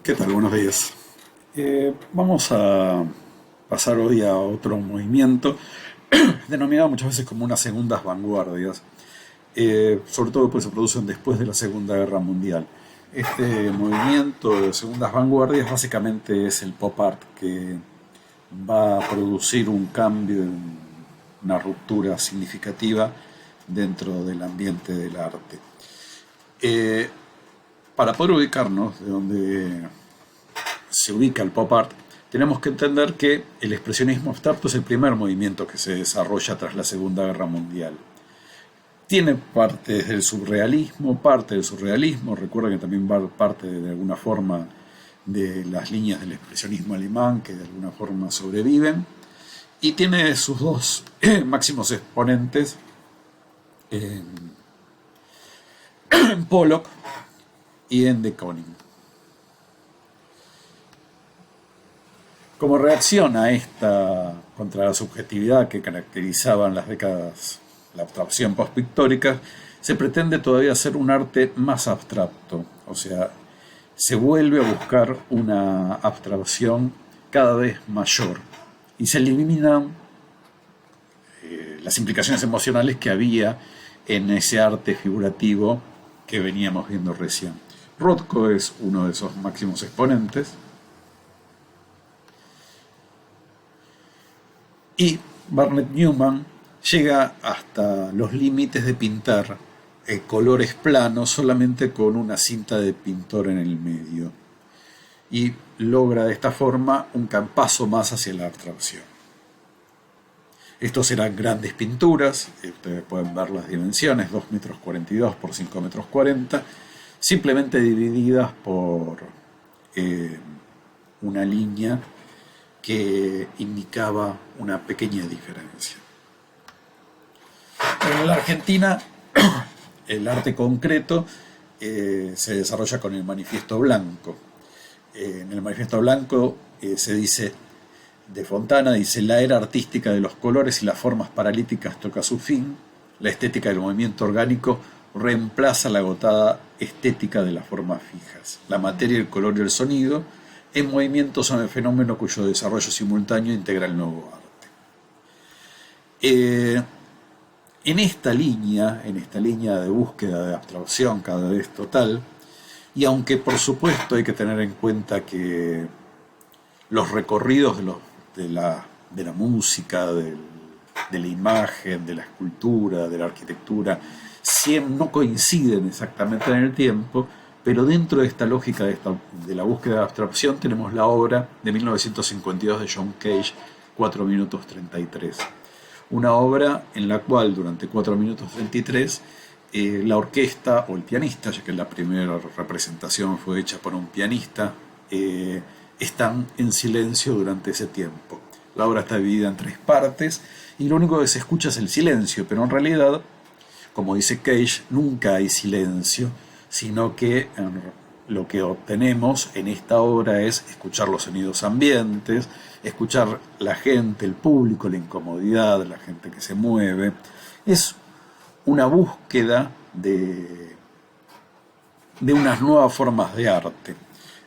¿Qué tal? Buenos días. Vamos a pasar hoy a otro movimiento denominado muchas veces como unas segundas vanguardias, sobre todo pues se producen después de la Segunda Guerra Mundial. Este movimiento de segundas vanguardias básicamente es el pop art que va a producir un cambio, una ruptura significativa dentro del ambiente del arte. Eh, para poder ubicarnos de donde se ubica el pop art, tenemos que entender que el expresionismo abstracto es el primer movimiento que se desarrolla tras la Segunda Guerra Mundial. Tiene partes del surrealismo, parte del surrealismo, recuerda que también va parte de alguna forma de las líneas del expresionismo alemán que de alguna forma sobreviven, y tiene sus dos máximos exponentes en Pollock y en de Kooning. Como reacción a esta contra la subjetividad que caracterizaban las décadas, la abstracción postpictórica, se pretende todavía hacer un arte más abstracto, o sea, se vuelve a buscar una abstracción cada vez mayor y se eliminan las implicaciones emocionales que había en ese arte figurativo que veníamos viendo recién. Rothko es uno de esos máximos exponentes. Y Barnett Newman llega hasta los límites de pintar colores planos solamente con una cinta de pintor en el medio. Y logra de esta forma un paso más hacia la abstracción. Estos serán grandes pinturas, ustedes pueden ver las dimensiones, 2 metros 42 por 5 metros 40, simplemente divididas por una línea que indicaba una pequeña diferencia. En la Argentina, el arte concreto se desarrolla con el Manifiesto Blanco. En el Manifiesto Blanco se dice, de Fontana, dice: la era artística de los colores y las formas paralíticas toca su fin, la estética del movimiento orgánico reemplaza la agotada estética de las formas fijas. La materia, el color y el sonido en movimiento son el fenómeno cuyo desarrollo simultáneo integra el nuevo arte. En esta línea de búsqueda de abstracción cada vez total, y aunque por supuesto hay que tener en cuenta que los recorridos de la música, de la imagen, de la escultura, de la arquitectura, no coinciden exactamente en el tiempo, pero dentro de esta lógica de la búsqueda de abstracción tenemos la obra de 1952 de John Cage, 4 minutos 33. Una obra en la cual durante 4 minutos 33 la orquesta o el pianista, ya que la primera representación fue hecha por un pianista, están en silencio durante ese tiempo. La obra está dividida en 3 partes y lo único que se escucha es el silencio, pero en realidad, como dice Cage, nunca hay silencio, sino que lo que obtenemos en esta obra es escuchar los sonidos ambientes, escuchar la gente, el público, la incomodidad, la gente que se mueve. Es una búsqueda de unas nuevas formas de arte.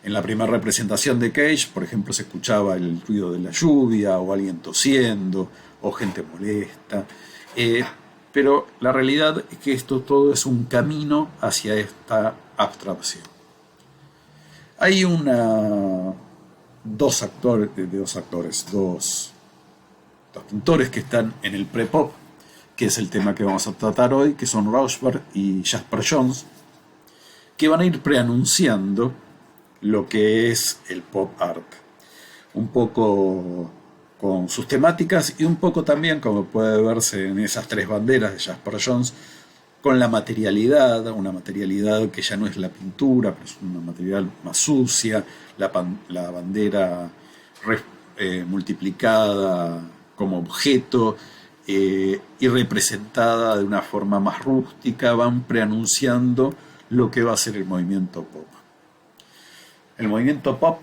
En la primera representación de Cage, por ejemplo, se escuchaba el ruido de la lluvia, o alguien tosiendo, o gente molesta. Pero la realidad es que esto todo es un camino hacia esta abstracción. Hay dos pintores que están en el pre-pop, que es el tema que vamos a tratar hoy, que son Rauschenberg y Jasper Johns, que van a ir preanunciando lo que es el pop art. Un poco con sus temáticas y un poco también, como puede verse en esas 3 banderas de Jasper Johns, con la materialidad, una materialidad que ya no es la pintura, pero es una material más sucia, la bandera multiplicada como objeto y representada de una forma más rústica, van preanunciando lo que va a ser el movimiento pop. El movimiento pop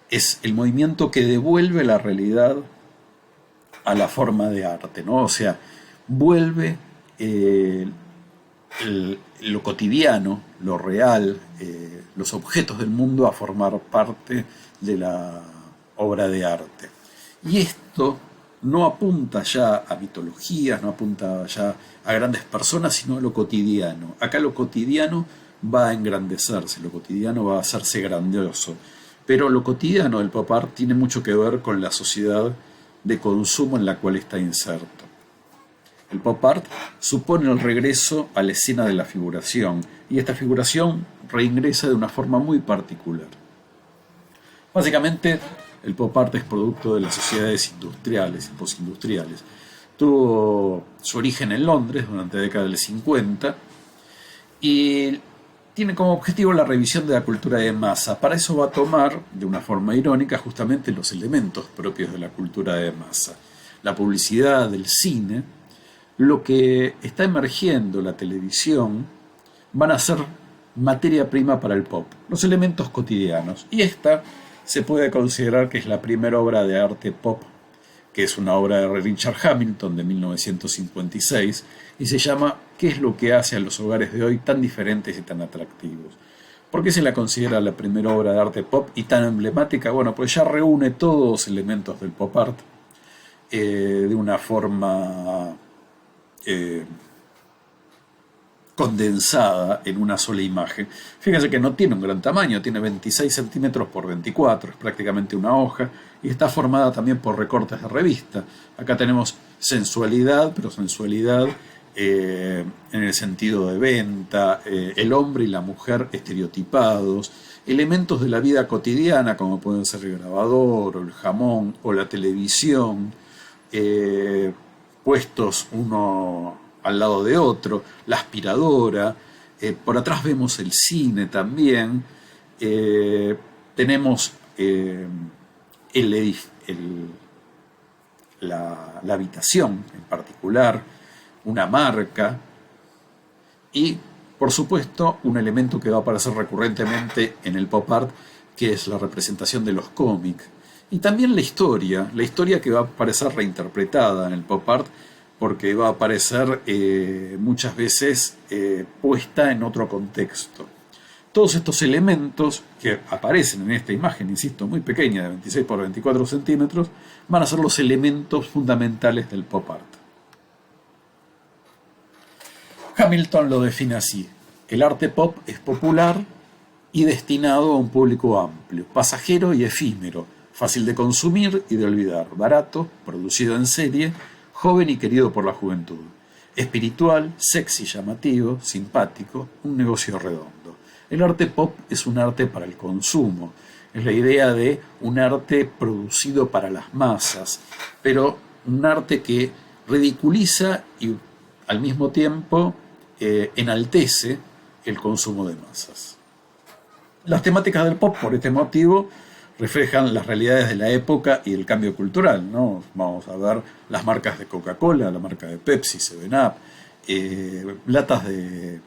es el movimiento que devuelve la realidad a la forma de arte, ¿no? O sea, vuelve lo cotidiano, lo real, los objetos del mundo a formar parte de la obra de arte. Y esto no apunta ya a mitologías, no apunta ya a grandes personas, sino a lo cotidiano. Acá lo cotidiano va a engrandecerse, lo cotidiano va a hacerse grandioso. Pero lo cotidiano del pop art tiene mucho que ver con la sociedad de consumo en la cual está inserto. El pop art supone el regreso a la escena de la figuración, y esta figuración reingresa de una forma muy particular. Básicamente, el pop art es producto de las sociedades industriales y postindustriales. Tuvo su origen en Londres durante la década del 50 y tiene como objetivo la revisión de la cultura de masa. Para eso va a tomar, de una forma irónica, justamente los elementos propios de la cultura de masa. La publicidad, el cine, lo que está emergiendo, la televisión, van a ser materia prima para el pop, los elementos cotidianos. Y esta se puede considerar que es la primera obra de arte pop, que es una obra de Richard Hamilton de 1956, y se llama ¿Qué es lo que hace a los hogares de hoy tan diferentes y tan atractivos? ¿Por qué se la considera la primera obra de arte pop y tan emblemática? Bueno, pues ya reúne todos los elementos del pop art de una forma condensada en una sola imagen. Fíjense que no tiene un gran tamaño, tiene 26 centímetros por 24, es prácticamente una hoja, y está formada también por recortes de revista. Acá tenemos sensualidad, pero sensualidad en el sentido de venta, el hombre y la mujer estereotipados, elementos de la vida cotidiana como pueden ser el grabador o el jamón o la televisión, puestos uno al lado de otro, la aspiradora, por atrás vemos el cine también, tenemos la habitación en particular, una marca y, por supuesto, un elemento que va a aparecer recurrentemente en el pop art, que es la representación de los cómics. Y también la historia que va a aparecer reinterpretada en el pop art, porque va a aparecer muchas veces puesta en otro contexto. Todos estos elementos que aparecen en esta imagen, insisto, muy pequeña, de 26 por 24 centímetros, van a ser los elementos fundamentales del pop art. Hamilton lo define así: el arte pop es popular y destinado a un público amplio, pasajero y efímero, fácil de consumir y de olvidar, barato, producido en serie, joven y querido por la juventud, espiritual, sexy, llamativo, simpático, un negocio redondo. El arte pop es un arte para el consumo, es la idea de un arte producido para las masas, pero un arte que ridiculiza y al mismo tiempo enaltece el consumo de masas. Las temáticas del pop, por este motivo, reflejan las realidades de la época y el cambio cultural, ¿no? Vamos a ver las marcas de Coca-Cola, la marca de Pepsi, 7-Up, latas de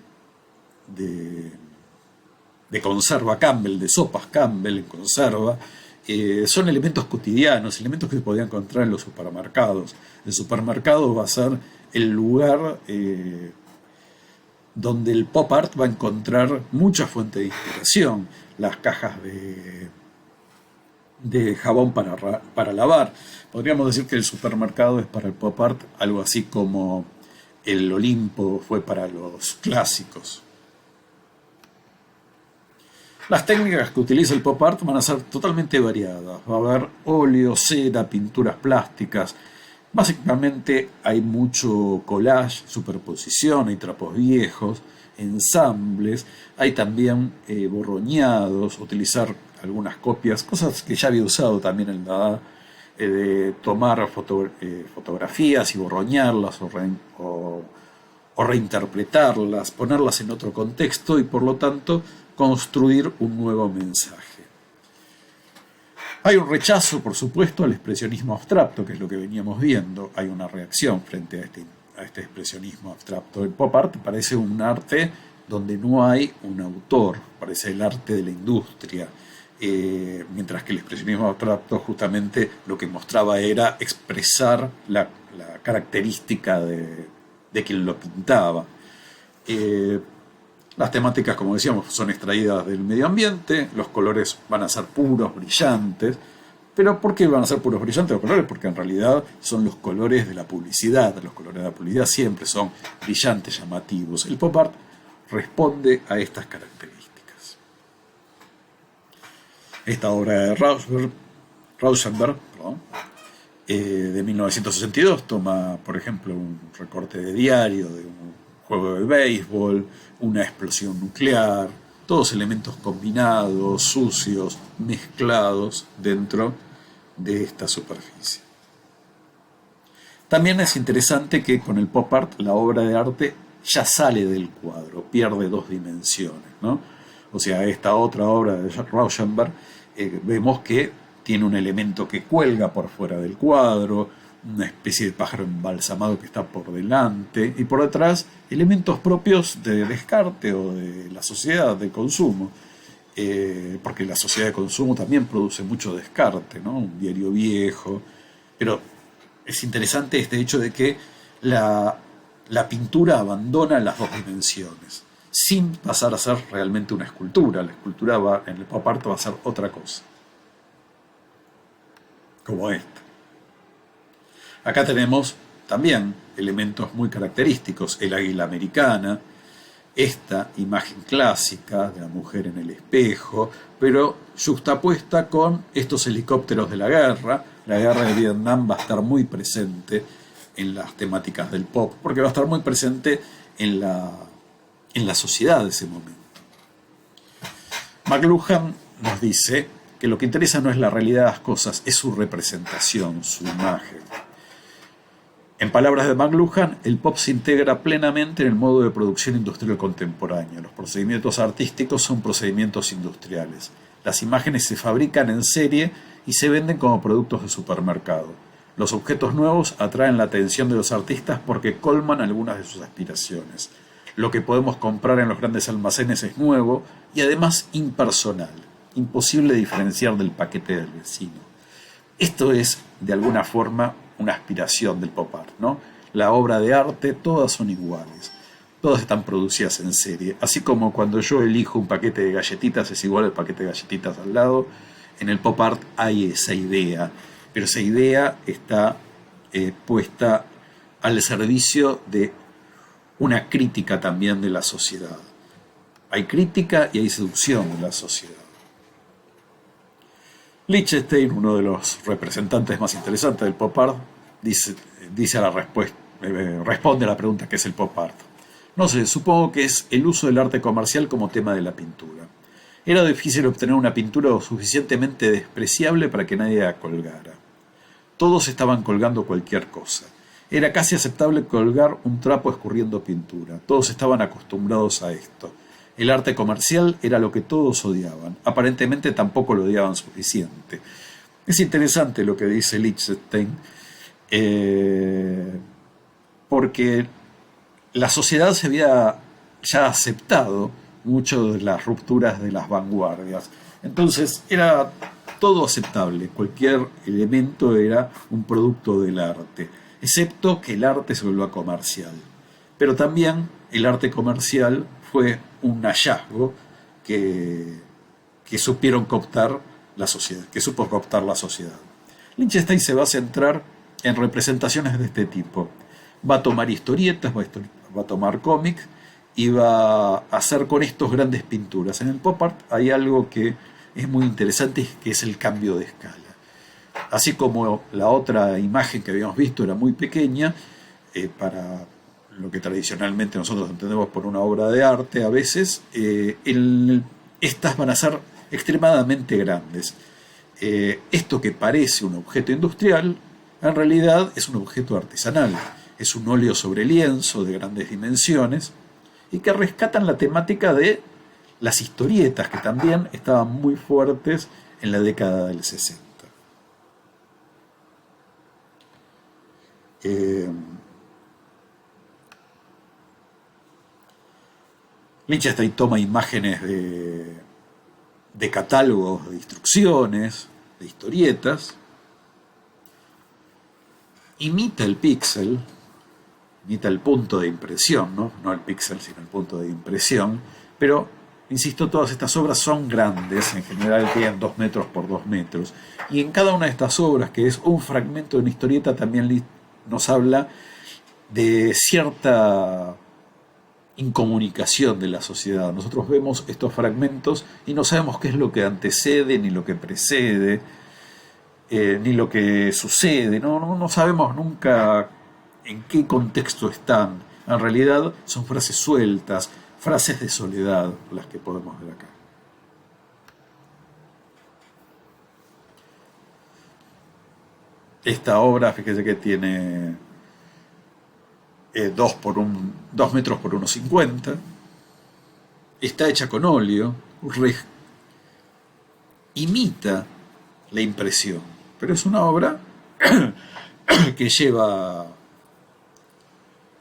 conserva Campbell, de sopas Campbell en conserva, son elementos cotidianos, elementos que se podían encontrar en los supermercados. El supermercado va a ser el lugar donde el pop art va a encontrar mucha fuente de inspiración, las cajas de jabón para lavar. Podríamos decir que el supermercado es para el pop art algo así como el Olimpo fue para los clásicos. Las técnicas que utiliza el pop art van a ser totalmente variadas. Va a haber óleo, cera, pinturas plásticas. Básicamente hay mucho collage, superposición, hay trapos viejos, ensambles, hay también borroñados, utilizar algunas copias, cosas que ya había usado también el Dada, de tomar fotografías y borroñarlas o reinterpretarlas, ponerlas en otro contexto y por lo tanto construir un nuevo mensaje. Hay un rechazo, por supuesto, al expresionismo abstracto, que es lo que veníamos viendo. Hay una reacción frente a este expresionismo abstracto. El pop art parece un arte donde no hay un autor, parece el arte de la industria, mientras que el expresionismo abstracto justamente lo que mostraba era expresar la característica de quien lo pintaba. Eh, las temáticas, como decíamos, son extraídas del medio ambiente, los colores van a ser puros, brillantes. Pero ¿por qué van a ser puros brillantes los colores? Porque en realidad son los colores de la publicidad. Los colores de la publicidad siempre son brillantes, llamativos. El pop art responde a estas características. Esta obra de Rauschenberg, de 1962, toma, por ejemplo, un recorte de diario de un juego de béisbol, una explosión nuclear, todos elementos combinados, sucios, mezclados dentro de esta superficie. También es interesante que con el pop art la obra de arte ya sale del cuadro, pierde dos dimensiones, ¿no? O sea, esta otra obra de Rauschenberg vemos que tiene un elemento que cuelga por fuera del cuadro, una especie de pájaro embalsamado que está por delante, y por detrás elementos propios de descarte o de la sociedad de consumo, porque la sociedad de consumo también produce mucho descarte, ¿no? Un diario viejo, pero es interesante este hecho de que la pintura abandona las dos dimensiones, sin pasar a ser realmente una escultura. La escultura en el pop art va a ser otra cosa, como esta. Acá tenemos también elementos muy característicos, el águila americana, esta imagen clásica de la mujer en el espejo, pero juxtapuesta con estos helicópteros de la guerra. La guerra de Vietnam va a estar muy presente en las temáticas del pop, porque va a estar muy presente en la sociedad de ese momento. McLuhan nos dice que lo que interesa no es la realidad de las cosas, es su representación, su imagen. En palabras de McLuhan, el pop se integra plenamente en el modo de producción industrial contemporáneo. Los procedimientos artísticos son procedimientos industriales. Las imágenes se fabrican en serie y se venden como productos de supermercado. Los objetos nuevos atraen la atención de los artistas porque colman algunas de sus aspiraciones. Lo que podemos comprar en los grandes almacenes es nuevo y además impersonal, imposible diferenciar del paquete del vecino. Esto es, de alguna forma, una aspiración del pop art, ¿no? La obra de arte, todas son iguales, todas están producidas en serie, así como cuando yo elijo un paquete de galletitas es igual al paquete de galletitas al lado. En el pop art hay esa idea, pero esa idea está puesta al servicio de una crítica también de la sociedad. Hay crítica y hay seducción de la sociedad. Lichtenstein, uno de los representantes más interesantes del pop art, responde a la pregunta ¿qué es el pop art? No sé, supongo que es el uso del arte comercial como tema de la pintura. Era difícil obtener una pintura lo suficientemente despreciable para que nadie la colgara. Todos estaban colgando cualquier cosa. Era casi aceptable colgar un trapo escurriendo pintura. Todos estaban acostumbrados a esto. El arte comercial era lo que todos odiaban. Aparentemente tampoco lo odiaban suficiente. Es interesante lo que dice Lichtenstein, porque la sociedad se había ya aceptado mucho de las rupturas de las vanguardias. Entonces era todo aceptable. Cualquier elemento era un producto del arte, excepto que el arte se vuelva comercial. Pero también el arte comercial fue un hallazgo que supieron cooptar la sociedad, que supo cooptar la sociedad. Lichtenstein se va a centrar en representaciones de este tipo. Va a tomar historietas, va a tomar cómics y va a hacer con estos grandes pinturas. En el pop art hay algo que es muy interesante, que es el cambio de escala. Así como la otra imagen que habíamos visto era muy pequeña, para lo que tradicionalmente nosotros entendemos por una obra de arte, a veces estas van a ser extremadamente grandes. Esto que parece un objeto industrial, en realidad es un objeto artesanal. Es un óleo sobre lienzo de grandes dimensiones y que rescatan la temática de las historietas, que también estaban muy fuertes en la década del 60. Lichtenstein toma imágenes de catálogos de instrucciones, de historietas, imita el píxel, imita el punto de impresión, no el píxel, sino el punto de impresión, pero, insisto, todas estas obras son grandes, en general tienen 2 metros por 2 metros, y en cada una de estas obras, que es un fragmento de una historieta, también nos habla de cierta incomunicación de la sociedad. Nosotros vemos estos fragmentos y no sabemos qué es lo que antecede, ni lo que precede, ni lo que sucede, no sabemos nunca en qué contexto están. En realidad son frases sueltas, frases de soledad, las que podemos ver acá. Esta obra, fíjese que tiene 2 metros por 1,50. Está hecha con óleo, imita la impresión, pero es una obra que lleva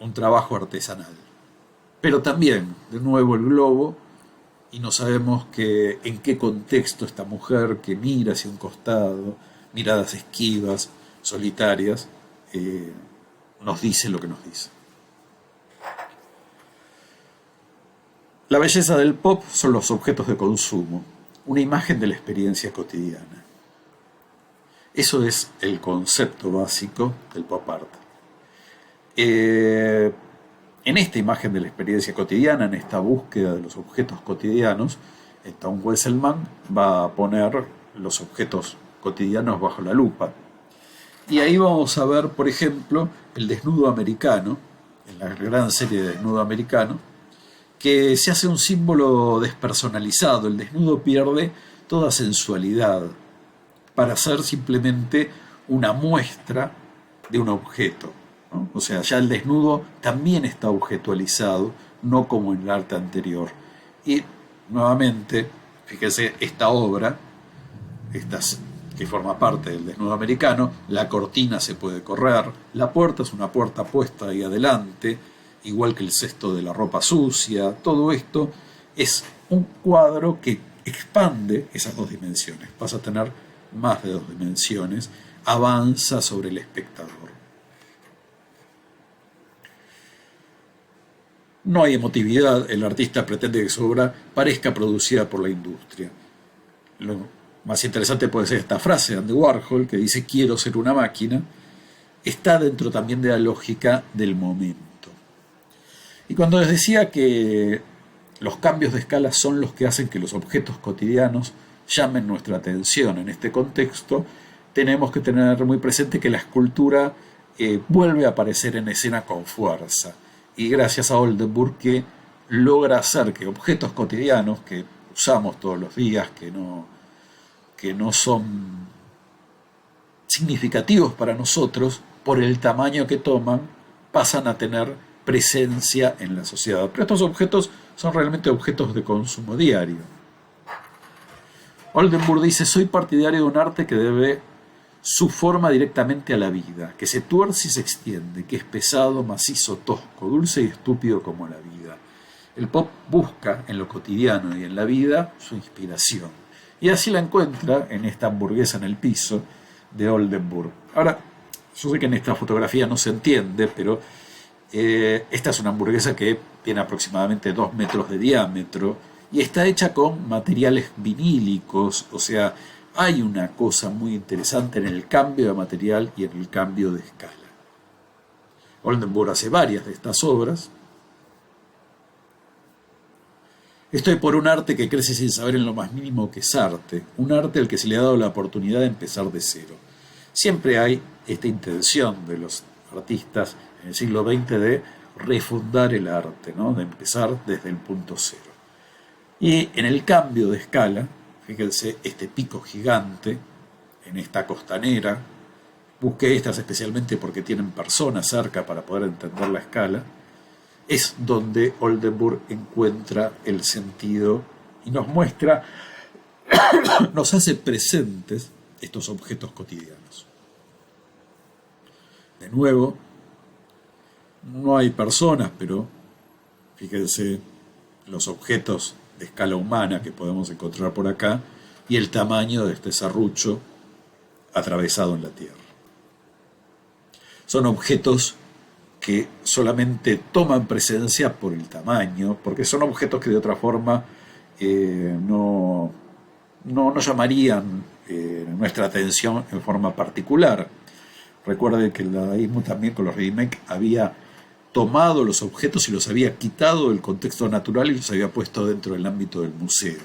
un trabajo artesanal. Pero también, de nuevo, el globo, y no sabemos en qué contexto esta mujer que mira hacia un costado, miradas esquivas, solitarias, nos dice lo que nos dice. La belleza del pop son los objetos de consumo, una imagen de la experiencia cotidiana. Eso es el concepto básico del pop art. En esta imagen de la experiencia cotidiana, en esta búsqueda de los objetos cotidianos, Tom Wesselmann va a poner los objetos cotidianos bajo la lupa. Y ahí vamos a ver, por ejemplo, el desnudo americano, en la gran serie de Desnudo Americano, que se hace un símbolo despersonalizado. El desnudo pierde toda sensualidad para ser simplemente una muestra de un objeto, ¿no? O sea, ya el desnudo también está objetualizado, no como en el arte anterior. Y nuevamente, fíjese, esta obra, que forma parte del desnudo americano, la cortina se puede correr, la puerta es una puerta puesta ahí adelante, igual que el cesto de la ropa sucia. Todo esto es un cuadro que expande esas 2 dimensiones, pasa a tener más de 2 dimensiones, avanza sobre el espectador. No hay emotividad, el artista pretende que su obra parezca producida por la industria. Lo más interesante puede ser esta frase de Andy Warhol, que dice quiero ser una máquina, está dentro también de la lógica del momento. Y cuando les decía que los cambios de escala son los que hacen que los objetos cotidianos llamen nuestra atención en este contexto, tenemos que tener muy presente que la escultura vuelve a aparecer en escena con fuerza. Y gracias a Oldenburg, que logra hacer que objetos cotidianos que usamos todos los días, que no son significativos para nosotros, por el tamaño que toman, pasan a tener presencia en la sociedad. Pero estos objetos son realmente objetos de consumo diario. Oldenburg dice: soy partidario de un arte que debe su forma directamente a la vida, que se tuerce y se extiende, que es pesado, macizo, tosco, dulce y estúpido como la vida. El pop busca en lo cotidiano y en la vida su inspiración, y así la encuentra en esta hamburguesa en el piso de Oldenburg. Ahora, yo sé que en esta fotografía no se entiende, pero esta es una hamburguesa que tiene aproximadamente 2 metros de diámetro y está hecha con materiales vinílicos. O sea, hay una cosa muy interesante en el cambio de material y en el cambio de escala. Oldenburg hace varias de estas obras. Estoy por un arte que crece sin saber en lo más mínimo que es arte, un arte al que se le ha dado la oportunidad de empezar de cero. Siempre hay esta intención de los artistas en el siglo XX de refundar el arte, ¿no? De empezar desde el punto cero. Y en el cambio de escala, fíjense este pico gigante en esta costanera, busqué estas especialmente porque tienen personas cerca para poder entender la escala, es donde Oldenburg encuentra el sentido y nos muestra, nos hace presentes estos objetos cotidianos. De nuevo, no hay personas, pero fíjense los objetos de escala humana que podemos encontrar por acá y el tamaño de este serrucho atravesado en la tierra. Son objetos que solamente toman presencia por el tamaño, porque son objetos que de otra forma no, no llamarían nuestra atención en forma particular. Recuerde que el dadaísmo también con los remakes había tomado los objetos y los había quitado del contexto natural y los había puesto dentro del ámbito del museo,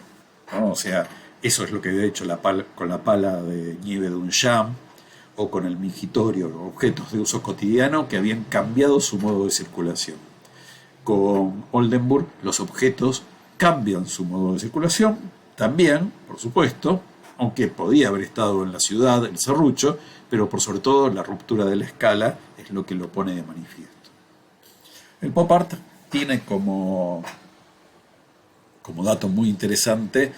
¿no? O sea, eso es lo que había hecho con la pala de nieve de un Duchamp o con el mingitorio, objetos de uso cotidiano que habían cambiado su modo de circulación. Con Oldenburg los objetos cambian su modo de circulación, también, por supuesto, aunque podía haber estado en la ciudad, el serrucho, pero por sobre todo la ruptura de la escala es lo que lo pone de manifiesto. El pop art tiene como dato muy interesante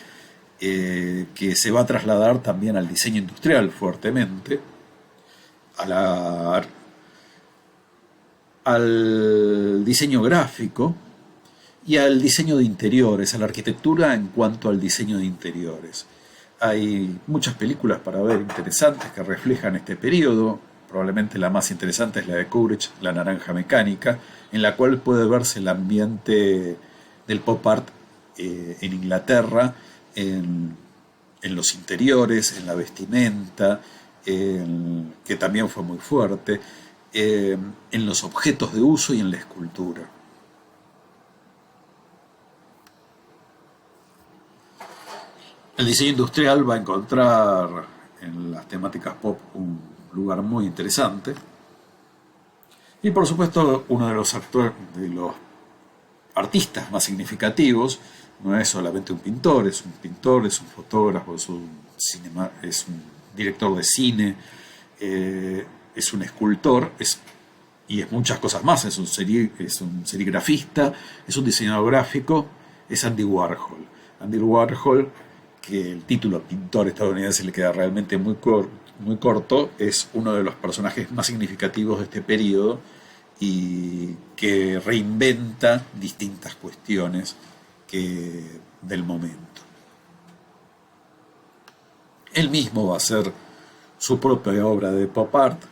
que se va a trasladar también al diseño industrial fuertemente, al diseño gráfico y al diseño de interiores, a la arquitectura en cuanto al diseño de interiores. Hay muchas películas para ver interesantes que reflejan este periodo. Probablemente la más interesante es la de Kubrick, La Naranja Mecánica, en la cual puede verse el ambiente del pop art en Inglaterra, en los interiores, en la vestimenta, que también fue muy fuerte, en los objetos de uso y en la escultura. El diseño industrial va a encontrar en las temáticas pop un lugar muy interesante. Y por supuesto, uno de los artistas más significativos no es solamente un pintor, es un fotógrafo, es un director de cine, es un escultor, y es muchas cosas más, es un serigrafista, es un diseñador gráfico, es Andy Warhol. Andy Warhol, que el título pintor estadounidense le queda realmente muy corto, es uno de los personajes más significativos de este periodo y que reinventa distintas cuestiones del momento. Él mismo va a hacer su propia obra de pop art,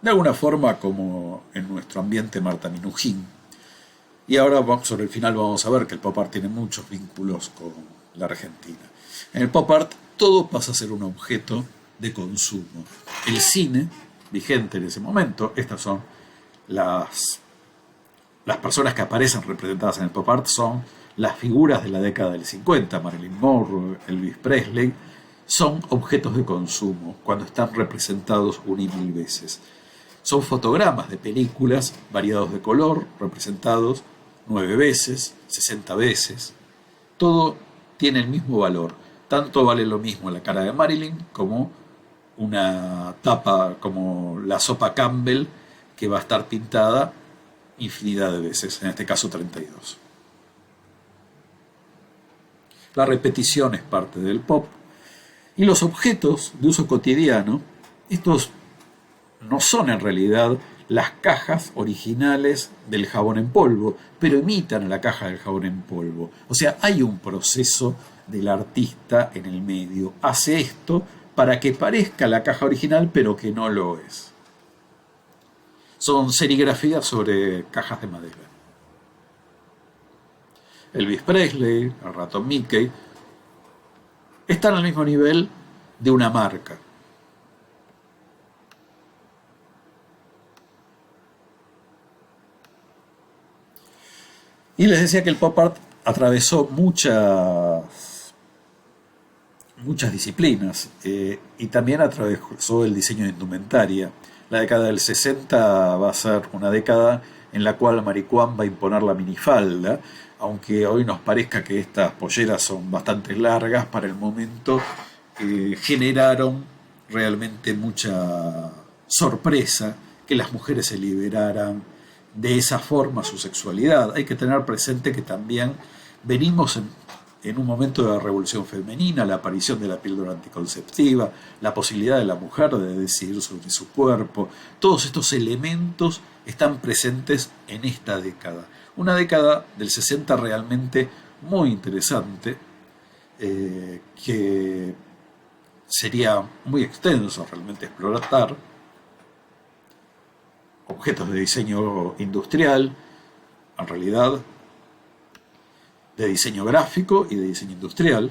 de alguna forma como en nuestro ambiente Marta Minujín. Y ahora sobre el final vamos a ver que el pop art tiene muchos vínculos con la Argentina. En el pop art todo pasa a ser un objeto de consumo. El cine, vigente en ese momento, estas son las personas que aparecen representadas en el pop art, son las figuras de la década del 50, Marilyn Monroe, Elvis Presley, son objetos de consumo cuando están representados una y mil veces. Son fotogramas de películas variados de color, representados 9 veces, 60 veces. Todo tiene el mismo valor. Tanto vale lo mismo la cara de Marilyn como una tapa, como la sopa Campbell, que va a estar pintada infinidad de veces, en este caso 32. La repetición es parte del pop. Y los objetos de uso cotidiano, estos no son en realidad las cajas originales del jabón en polvo, pero imitan a la caja del jabón en polvo. O sea, hay un proceso del artista en el medio. Hace esto para que parezca la caja original, pero que no lo es. Son serigrafías sobre cajas de madera. Elvis Presley, el ratón Mickey, están al mismo nivel de una marca. Y les decía que el pop art atravesó muchas disciplinas y también atravesó el diseño de indumentaria. La década del 60 va a ser una década en la cual Maricuán va a imponer la minifalda, aunque hoy nos parezca que estas polleras son bastante largas, para el momento generaron realmente mucha sorpresa que las mujeres se liberaran de esa forma su sexualidad. Hay que tener presente que también venimos en un momento de la revolución femenina, la aparición de la píldora anticonceptiva, la posibilidad de la mujer de decidir sobre su cuerpo. Todos estos elementos están presentes en esta década. Una década del 60 realmente muy interesante, que sería muy extenso realmente explorar, objetos de diseño industrial, en realidad de diseño gráfico y de diseño industrial.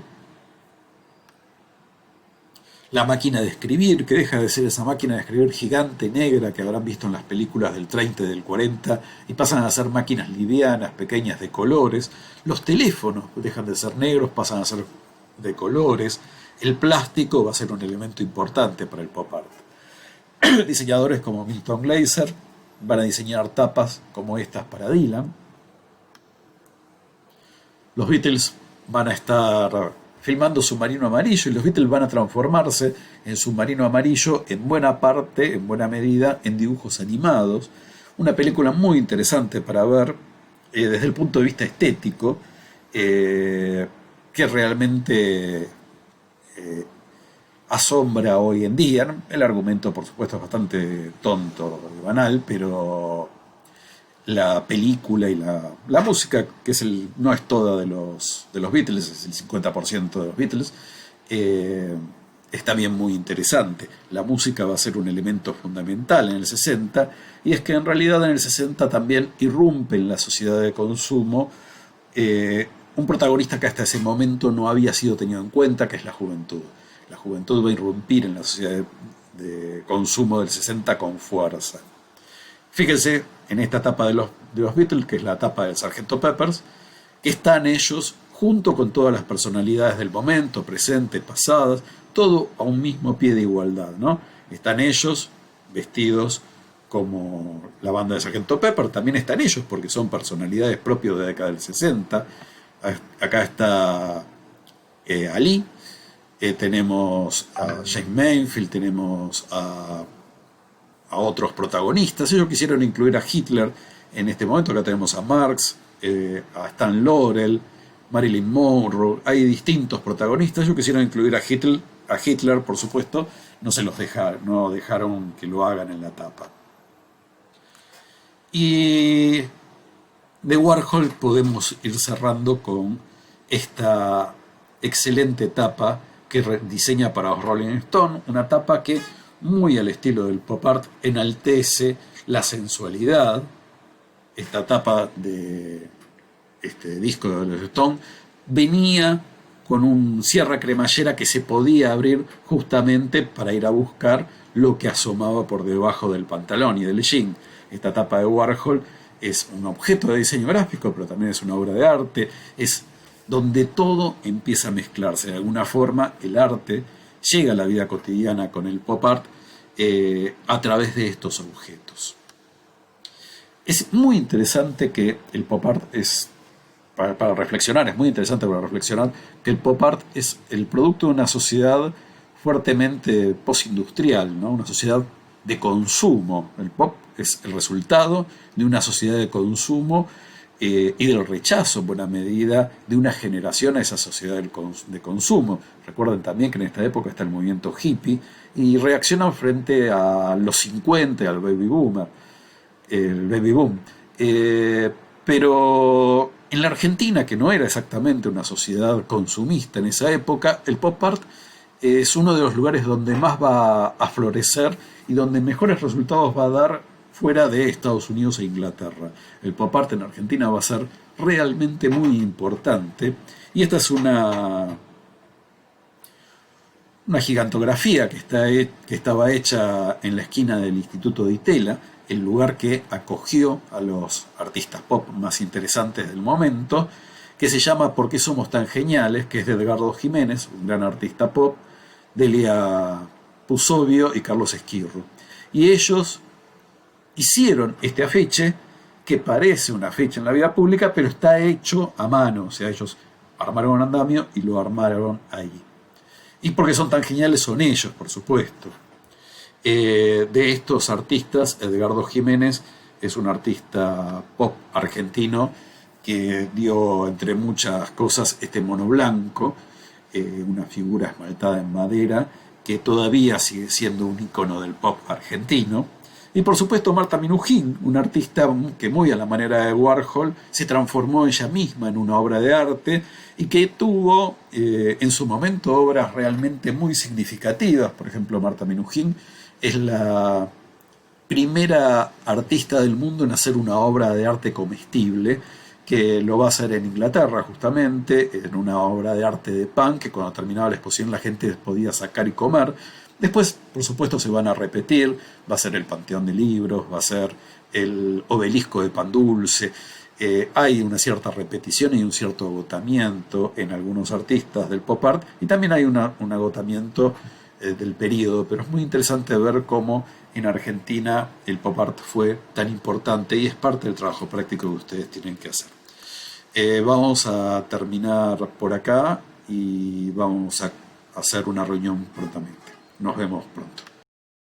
La máquina de escribir, que deja de ser esa máquina de escribir gigante negra que habrán visto en las películas del 30 y del 40 y pasan a ser máquinas livianas, pequeñas, de colores. Los teléfonos dejan de ser negros, pasan a ser de colores. El plástico va a ser un elemento importante para el pop art. Diseñadores como Milton Glaser van a diseñar tapas como estas para Dylan. Los Beatles van a estar filmando Submarino Amarillo y los Beatles van a transformarse en Submarino Amarillo en buena parte, en buena medida, en dibujos animados. Una película muy interesante para ver desde el punto de vista estético, que realmente asombra hoy en día. El argumento, por supuesto, es bastante tonto y banal, pero la película y la música, que no es toda de los Beatles, es el 50% de los Beatles, es también muy interesante. La música va a ser un elemento fundamental en el 60, y es que en realidad en el 60 también irrumpe en la sociedad de consumo un protagonista que hasta ese momento no había sido tenido en cuenta, que es la juventud. La juventud va a irrumpir en la sociedad de consumo del 60 con fuerza. Fíjense en esta etapa de los Beatles, que es la etapa del Sgt. Peppers, que están ellos junto con todas las personalidades del momento, presentes, pasadas, todo a un mismo pie de igualdad, ¿no? Están ellos vestidos como la banda de Sgt. Pepper, también están ellos porque son personalidades propias de la década del 60. Acá está Ali, tenemos a James Mayfield, tenemos a otros protagonistas. Ellos quisieron incluir a Hitler en este momento. Acá tenemos a Marx, a Stan Laurel, Marilyn Monroe. Hay distintos protagonistas. Ellos quisieron incluir a Hitler, por supuesto. No dejaron que lo hagan en la tapa. Y de Warhol podemos ir cerrando con esta excelente tapa que diseña para los Rolling Stones, una tapa que, muy al estilo del pop art, enaltece la sensualidad. Esta tapa de este disco de los Stones venía con un cierre cremallera que se podía abrir justamente para ir a buscar lo que asomaba por debajo del pantalón y del jean. Esta tapa de Warhol es un objeto de diseño gráfico, pero también es una obra de arte, es donde todo empieza a mezclarse. De alguna forma, el arte llega a la vida cotidiana con el pop art a través de estos objetos. Es muy interesante que el pop art es, para reflexionar, es muy interesante para reflexionar que el pop art es el producto de una sociedad fuertemente postindustrial, ¿no? Una sociedad de consumo. El pop es el resultado de una sociedad de consumo y del rechazo, en buena medida, de una generación a esa sociedad de consumo. Recuerden también que en esta época está el movimiento hippie y reaccionan frente a los 50, al baby boom. Pero en la Argentina, que no era exactamente una sociedad consumista en esa época, el pop art es uno de los lugares donde más va a florecer y donde mejores resultados va a dar fuera de Estados Unidos e Inglaterra. El pop art en Argentina va a ser realmente muy importante, y esta es una gigantografía que estaba hecha en la esquina del Instituto de Itela, el lugar que acogió a los artistas pop más interesantes del momento, que se llama ¿Por qué somos tan geniales?, que es de Edgardo Jiménez, un gran artista pop, Delia Pusovio y Carlos Esquirro. Y ellos hicieron este afiche, que parece un afiche en la vida pública, pero está hecho a mano. O sea, ellos armaron un andamio y lo armaron ahí. Y porque son tan geniales son ellos, por supuesto. De estos artistas, Edgardo Jiménez es un artista pop argentino que dio, entre muchas cosas, este mono blanco, una figura esmaltada en madera, que todavía sigue siendo un icono del pop argentino. Y por supuesto Marta Minujín, una artista que, muy a la manera de Warhol, se transformó ella misma en una obra de arte y que tuvo en su momento obras realmente muy significativas. Por ejemplo, Marta Minujín es la primera artista del mundo en hacer una obra de arte comestible, que lo va a hacer en Inglaterra justamente, en una obra de arte de pan, que cuando terminaba la exposición la gente podía sacar y comer. Después, por supuesto, se van a repetir, va a ser el Panteón de Libros, va a ser el obelisco de pan dulce. Hay una cierta repetición y un cierto agotamiento en algunos artistas del pop art, y también hay un agotamiento del periodo, pero es muy interesante ver cómo en Argentina el pop art fue tan importante y es parte del trabajo práctico que ustedes tienen que hacer. Vamos a terminar por acá y vamos a hacer una reunión prontamente. Nos vemos pronto.